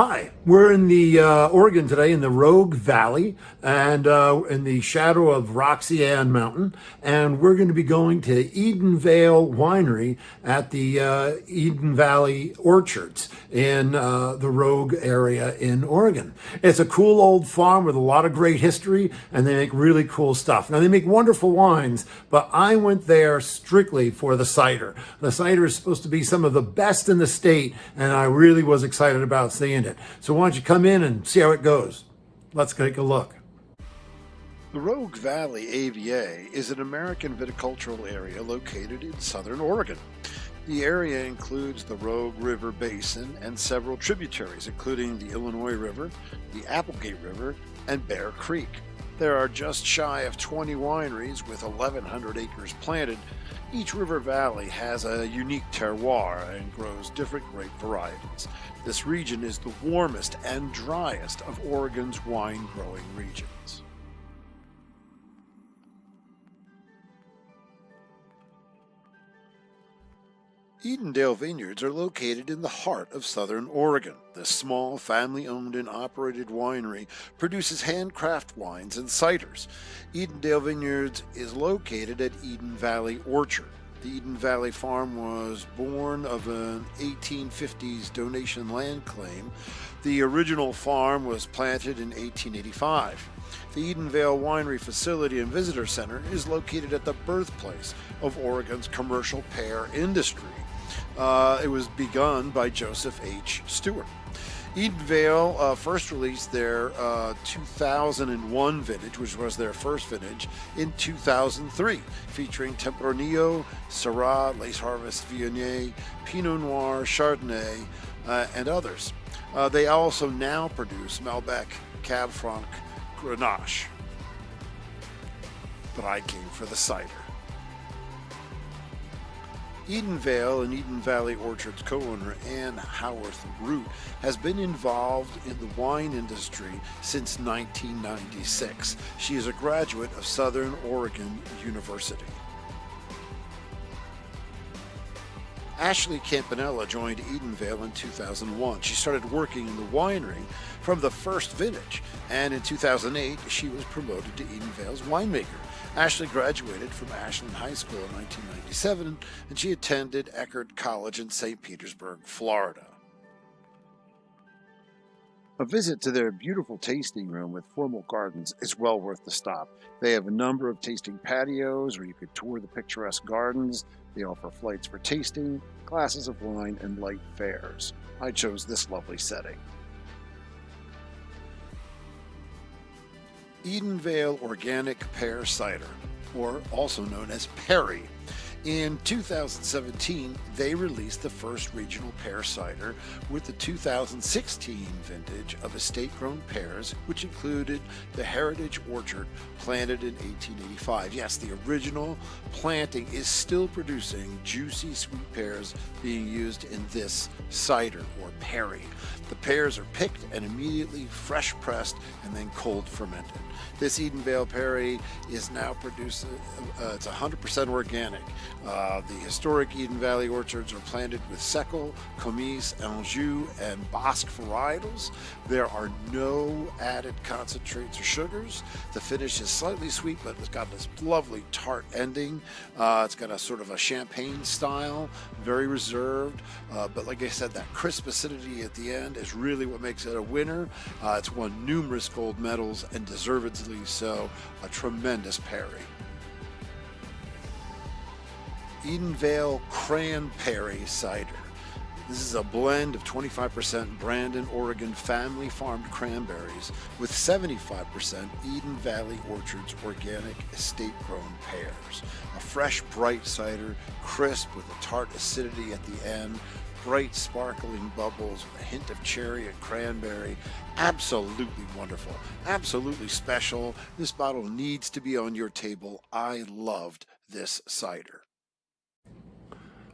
Hi, we're in the Oregon today in the Rogue Valley and in the shadow of Roxy Ann Mountain, and we're going to be going to Edenvale Winery at the Edenvale Orchards in the Rogue area in Oregon. It's a cool old farm with a lot of great history, and they make really cool stuff. Now, they make wonderful wines, but I went there strictly for the cider. The cider is supposed to be some of the best in the state, and I really was excited about seeing it. So why don't you come in and see how it goes? Let's take a look. The Rogue Valley AVA is an American viticultural area located in southern Oregon. The area includes the Rogue River Basin and several tributaries, including the Illinois River, the Applegate River, and Bear Creek. There are just shy of 20 wineries with 1,100 acres planted. Each river valley has a unique terroir and grows different grape varieties. This region is the warmest and driest of Oregon's wine-growing regions. Edenvale Vineyards are located in the heart of southern Oregon. This small, family-owned and operated winery produces handcraft wines and ciders. Edenvale Vineyards is located at Eden Valley Orchard. The Eden Valley Farm was born of an 1850s donation land claim. The original farm was planted in 1885. The Edenvale Winery Facility and Visitor Center is located at the birthplace of Oregon's commercial pear industry. It was begun by Joseph H. Stewart. Edenvale first released their 2001 vintage, which was their first vintage, in 2003, featuring Tempranillo, Syrah, Lace Harvest Viognier, Pinot Noir, Chardonnay, and others. They also now produce Malbec, Cab Franc, Grenache. But I came for the cider. Edenvale and Eden Valley Orchards co-owner Ann Howarth Root has been involved in the wine industry since 1996. She is a graduate of Southern Oregon University. Ashley Campanella joined Edenvale in 2001. She started working in the winery from the first vintage, and in 2008 she was promoted to Edenvale's winemaker. Ashley graduated from Ashland High School in 1997, and she attended Eckerd College in St. Petersburg, Florida. A visit to their beautiful tasting room with formal gardens is well worth the stop. They have a number of tasting patios where you could tour the picturesque gardens. They offer flights for tasting, glasses of wine, and light fairs. I chose this lovely setting. Edenvale Organic Pear Cider, or also known as Perry. In 2017, they released the first regional pear cider with the 2016 vintage of estate-grown pears, which included the Heritage Orchard planted in 1885. Yes, the original planting is still producing juicy sweet pears being used in this cider, or Perry. The pears are picked and immediately fresh pressed and then cold fermented. This Edenvale Perry is now produced, it's 100% organic. The historic Eden Valley orchards are planted with Seckel, Comice, Anjou, and Basque varietals. There are no added concentrates or sugars. The finish is slightly sweet, but it's got this lovely tart ending. It's got a sort of a champagne style, very reserved. But like I said, that crisp acidity at the end is really what makes it a winner. It's won numerous gold medals, and deservedly so. A tremendous Perry. Edenvale Cranberry Cider. This is a blend of 25% Brandon, Oregon family-farmed cranberries with 75% Eden Valley Orchards organic estate-grown pears. A fresh, bright cider, crisp with a tart acidity at the end, bright, sparkling bubbles with a hint of cherry and cranberry. Absolutely wonderful. Absolutely special. This bottle needs to be on your table. I loved this cider.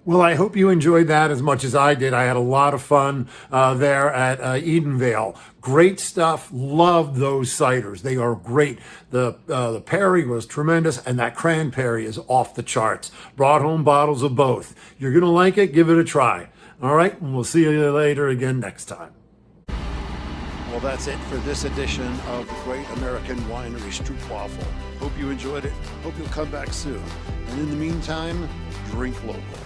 Well, I hope you enjoyed that as much as I did. I had a lot of fun there at Edenvale. Great stuff. Loved those ciders. They are great. The Perry was tremendous, and that cranberry is off the charts. Brought home bottles of both. You're going to like it. Give it a try. All right, and we'll see you later again next time. Well, that's it for this edition of the Great American Winery Stroopwaffle. Hope you enjoyed it. Hope you'll come back soon. And in the meantime, drink local.